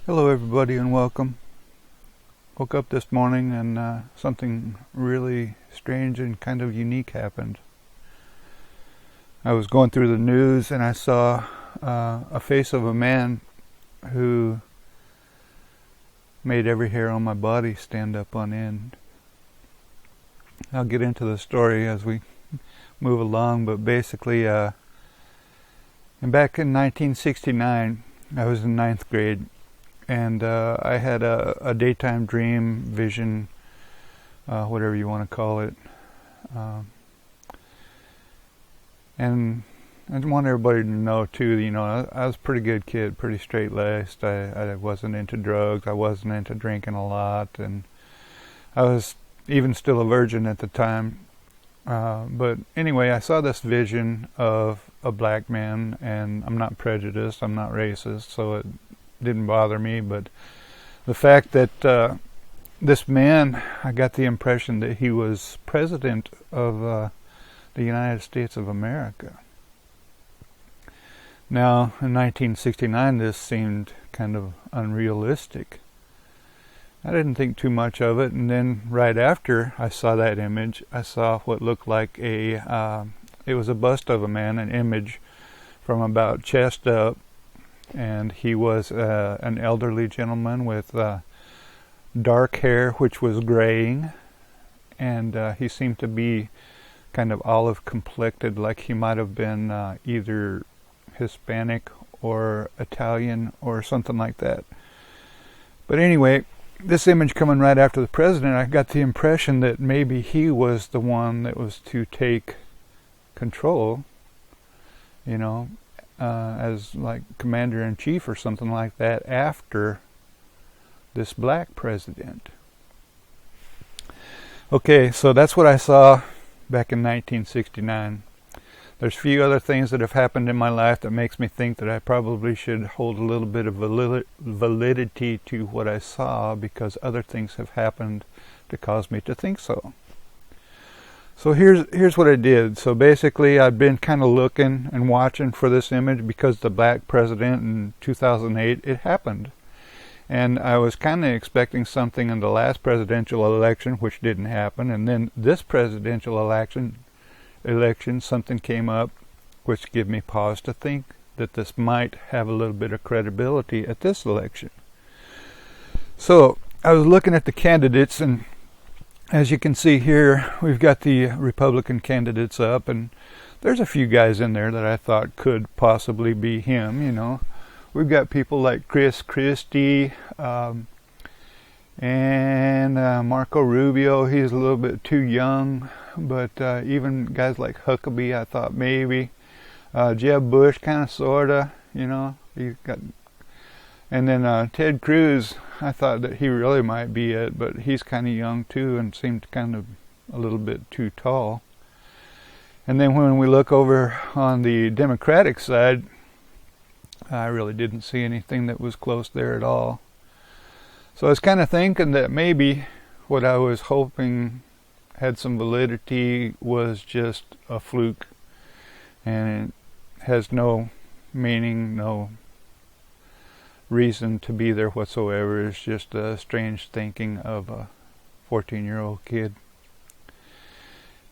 Hello everybody and welcome. Woke up this morning and something really strange and kind of unique happened. I was going through the news and I saw a face of a man who made every hair on my body stand up on end. I'll get into the story as we move along, but basically back in 1969 I was in ninth grade. And I had a daytime dream, vision, whatever you want to call it. And I want everybody to know too, I was a pretty good kid, pretty straight-laced. I wasn't into drugs. I wasn't into drinking a lot. And I was even still a virgin at the time. But anyway, I saw this vision of a black man, and I'm not prejudiced, I'm not racist, so it didn't bother me, but the fact that this man, I got the impression that he was president of the United States of America. Now, in 1969, this seemed kind of unrealistic. I didn't think too much of it, and then right after I saw that image, I saw what looked like it was a bust of a man, an image from about chest up. And he was an elderly gentleman with dark hair, which was graying, and he seemed to be kind of olive complected, like he might have been either Hispanic or Italian or something like that. But anyway, this image coming right after the president, I got the impression that maybe he was the one that was to take control, as like commander-in-chief or something like that after this black president. Okay, so that's what I saw back in 1969. There's a few other things that have happened in my life that makes me think that I probably should hold a little bit of validity to what I saw, because other things have happened to cause me to think so. So here's what I did. So basically I'd been kind of looking and watching for this image because the black president in 2008, it happened. And I was kind of expecting something in the last presidential election, which didn't happen. And then this presidential election, something came up which gave me pause to think that this might have a little bit of credibility at this election. So I was looking at the candidates, and as you can see here, we've got the Republican candidates up, and there's a few guys in there that I thought could possibly be him, We've got people like Chris Christie and Marco Rubio. He's a little bit too young, but even guys like Huckabee, I thought maybe. Jeb Bush, kind of, sort of, And then Ted Cruz, I thought that he really might be it, but he's kind of young too and seemed kind of a little bit too tall. And then when we look over on the Democratic side, I really didn't see anything that was close there at all. So I was kind of thinking that maybe what I was hoping had some validity was just a fluke, and it has no meaning, no reason to be there whatsoever. It's just a strange thinking of a 14-year-old kid.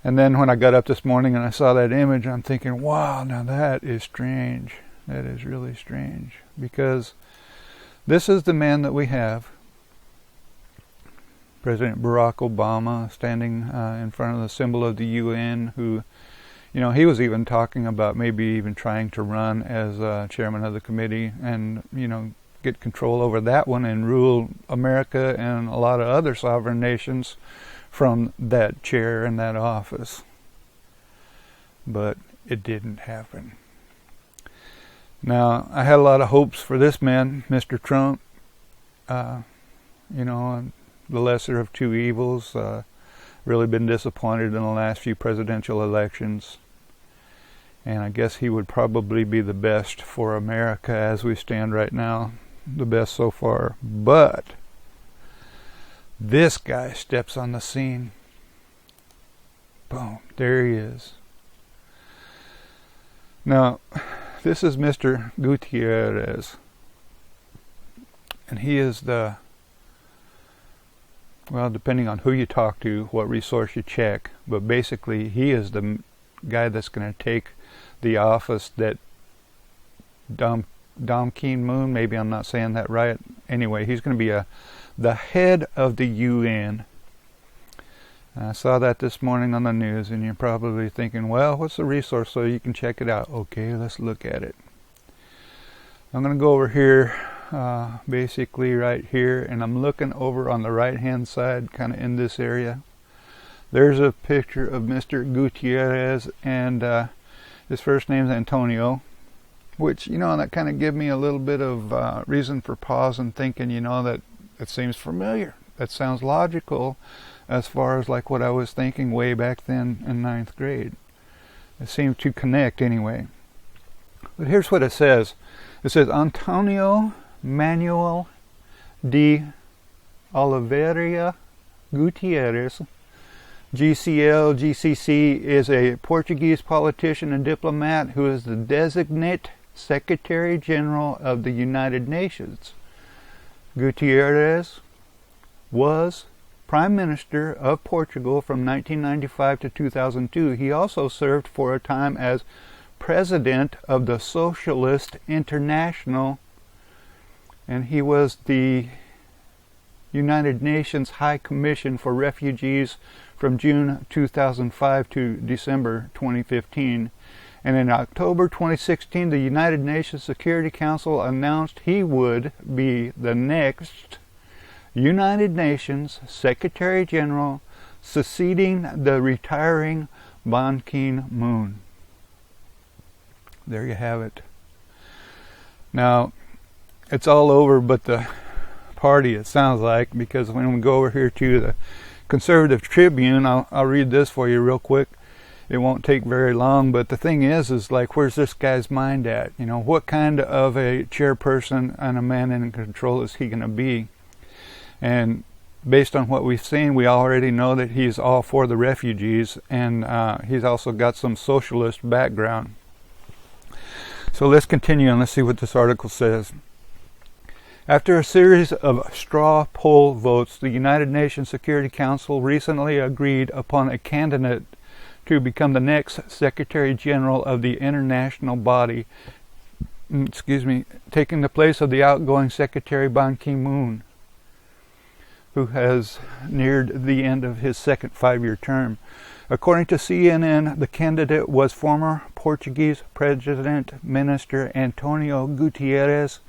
And then when I got up this morning and I saw that image, I'm thinking, wow, now that is strange. That is really strange, because this is the man that we have, President Barack Obama, standing in front of the symbol of the UN, who, he was even talking about maybe even trying to run as chairman of the committee and, get control over that one and rule America and a lot of other sovereign nations from that chair and that office. But it didn't happen. Now, I had a lot of hopes for this man, Mr. Trump, the lesser of two evils. Really been disappointed in the last few presidential elections. And I guess he would probably be the best for America as we stand right now. The best so far. But this guy steps on the scene. Boom, there he is. Now, this is Mr. Gutierrez. and he is the, well, depending on who you talk to, what resource you check, but basically he is the guy that's going to take the office that Dom Keen Moon, maybe I'm not saying that right. Anyway, he's going to be the head of the UN. I saw that this morning on the news, and you're probably thinking, well, what's the resource so you can check it out? Okay, let's look at it. I'm going to go over here, basically right here, and I'm looking over on the right hand side, kind of in this area. There's a picture of Mr. Gutierrez, and his first name's Antonio, which, you know, that kind of gave me a little bit of reason for pause and thinking, you know, that it seems familiar. That sounds logical as far as like what I was thinking way back then in 9th grade. It seemed to connect anyway. But here's what it says. It says Antonio Manuel de Oliveira Gutierrez, GCL, GCC, is a Portuguese politician and diplomat who is the designate Secretary General of the United Nations. Gutierrez was Prime Minister of Portugal from 1995 to 2002. He also served for a time as President of the Socialist International, and he was the United Nations High Commission for Refugees from June 2005 to December 2015. And in October 2016, the United Nations Security Council announced he would be the next United Nations Secretary General, succeeding the retiring Ban Ki-moon. There you have it. Now, it's all over but the party, it sounds like, because when we go over here to the Conservative Tribune, I'll read this for you real quick. It won't take very long, but the thing is like, where's this guy's mind at? You know, what kind of a chairperson and a man in control is he going to be? And based on what we've seen, we already know that he's all for the refugees, and he's also got some socialist background. So let's continue and let's see what this article says. After a series of straw poll votes, the United Nations Security Council recently agreed upon a candidate to become the next Secretary General of the international body, taking the place of the outgoing Secretary Ban Ki-moon, who has neared the end of his second 5-year term. According to CNN, the candidate was former Portuguese President Minister Antonio Gutierrez,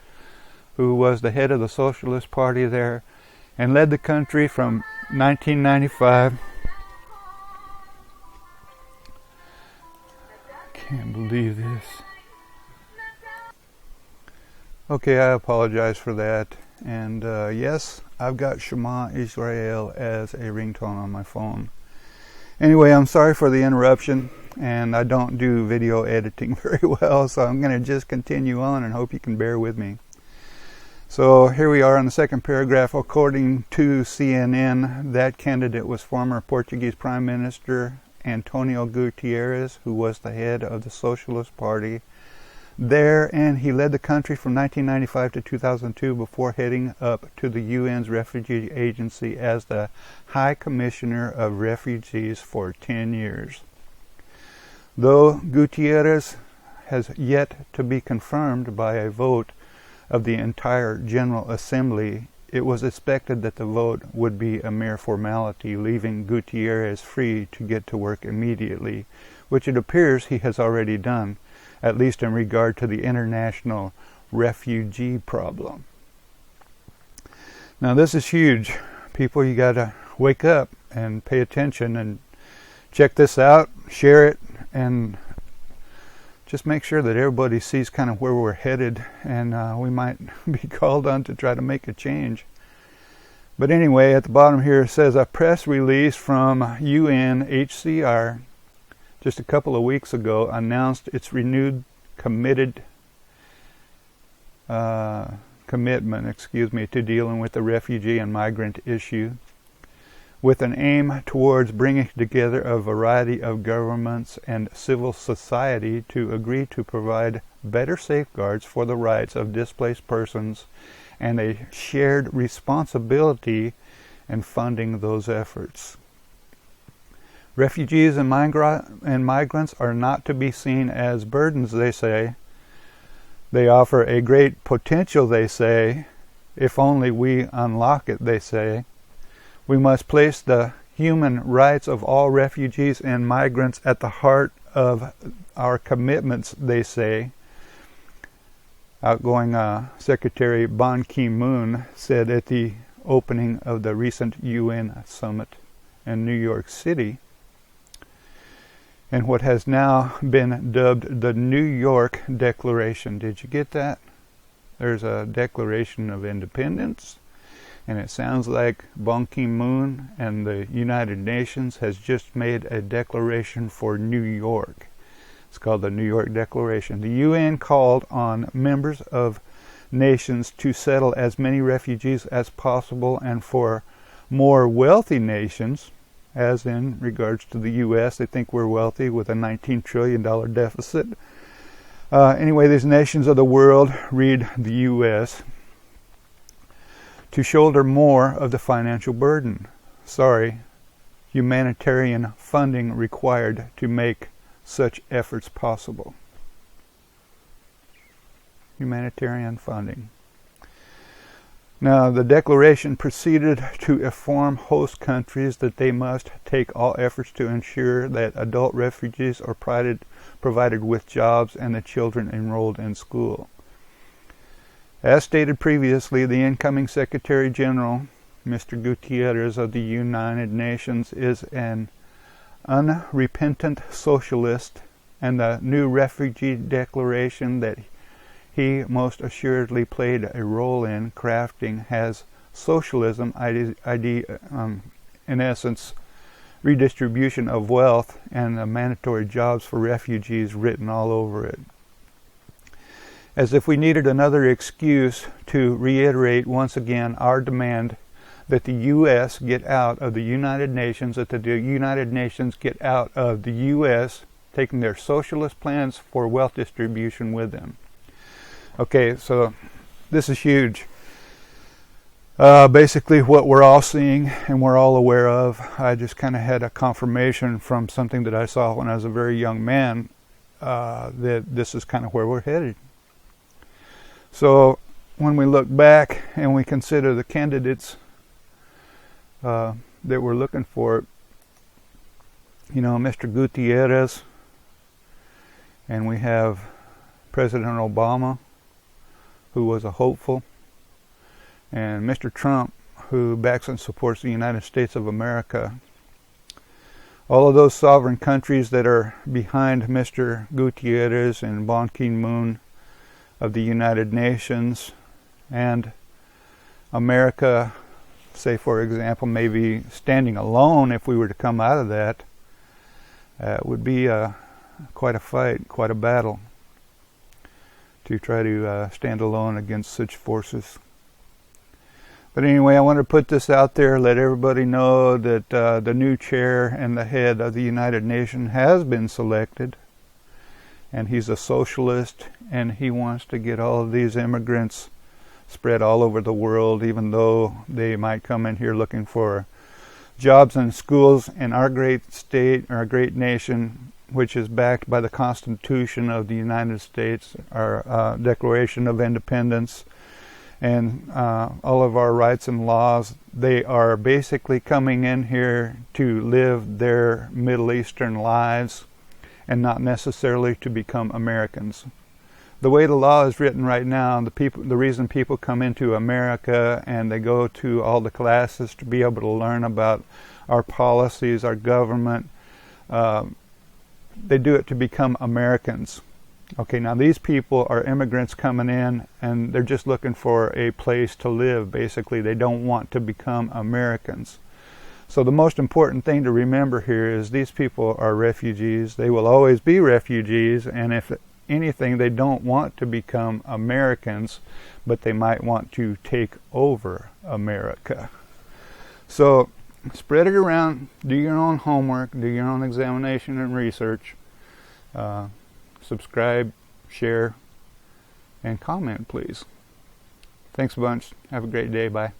who was the head of the Socialist Party there and led the country from 1995. Can't believe this. Okay, I apologize for that. And yes, I've got Shema Israel as a ringtone on my phone. Anyway, I'm sorry for the interruption, and I don't do video editing very well, so I'm going to just continue on and hope you can bear with me. So here we are in the second paragraph. According to CNN, that candidate was former Portuguese Prime Minister Antonio Gutierrez, who was the head of the Socialist Party there, and he led the country from 1995 to 2002 before heading up to the UN's Refugee Agency as the High Commissioner of Refugees for 10 years. Though Gutierrez has yet to be confirmed by a vote of the entire General Assembly, it was expected that the vote would be a mere formality, leaving Gutierrez free to get to work immediately, which it appears he has already done, at least in regard to the international refugee problem. Now this is huge. People, you gotta wake up and pay attention and check this out, share it, and just make sure that everybody sees kind of where we're headed, and we might be called on to try to make a change. But anyway, at the bottom here it says a press release from UNHCR just a couple of weeks ago announced its renewed commitment to dealing with the refugee and migrant issue, with an aim towards bringing together a variety of governments and civil society to agree to provide better safeguards for the rights of displaced persons and a shared responsibility in funding those efforts. Refugees and migrants are not to be seen as burdens, they say. They offer a great potential, they say, if only we unlock it, they say. We must place the human rights of all refugees and migrants at the heart of our commitments, they say. Outgoing Secretary Ban Ki-moon said at the opening of the recent UN summit in New York City, and what has now been dubbed the New York Declaration. Did you get that? There's a Declaration of Independence, and it sounds like Ban Ki-moon and the United Nations has just made a declaration for New York. It's called the New York Declaration. The UN called on members of nations to settle as many refugees as possible, and for more wealthy nations, as in regards to the U.S., they think we're wealthy with a $19 trillion deficit. Anyway, these nations of the world, read the U.S., to shoulder more of the financial burden. Humanitarian funding required to make such efforts possible. Humanitarian funding. Now, the declaration proceeded to inform host countries that they must take all efforts to ensure that adult refugees are provided with jobs and the children enrolled in school. As stated previously, the incoming Secretary General, Mr. Gutierrez of the United Nations, is an unrepentant socialist, and the new refugee declaration that he most assuredly played a role in crafting has socialism, in essence, redistribution of wealth and the mandatory jobs for refugees written all over it. As if we needed another excuse to reiterate once again our demand that the U.S. get out of the United Nations, that the United Nations get out of the U.S., taking their socialist plans for wealth distribution with them. Okay, so this is huge. Basically what we're all seeing and we're all aware of. I just kind of had a confirmation from something that I saw when I was a very young man, that this is kind of where we're headed. So when we look back and we consider the candidates that we're looking for, Mr. Gutierrez, and we have President Obama, who was a hopeful, and Mr. Trump, who backs and supports the United States of America. All of those sovereign countries that are behind Mr. Gutierrez and Ban Ki-moon of the United Nations, and America, say for example, maybe standing alone if we were to come out of that, would be quite a fight, quite a battle to try to stand alone against such forces. But anyway, I want to put this out there, let everybody know that the new chair and the head of the United Nations has been selected, and he's a socialist, and he wants to get all of these immigrants spread all over the world, even though they might come in here looking for jobs and schools in our great state, our great nation, which is backed by the Constitution of the United States, our Declaration of Independence, and all of our rights and laws. They are basically coming in here to live their Middle Eastern lives and not necessarily to become Americans. The way the law is written right now, the reason people come into America and they go to all the classes to be able to learn about our policies, our government, they do it to become Americans. Okay, now these people are immigrants coming in, and they're just looking for a place to live. Basically, they don't want to become Americans. So the most important thing to remember here is these people are refugees. They will always be refugees, and if anything, they don't want to become Americans, but they might want to take over America. So spread it around, do your own homework, do your own examination and research, subscribe, share, and comment, please. Thanks a bunch. Have a great day. Bye.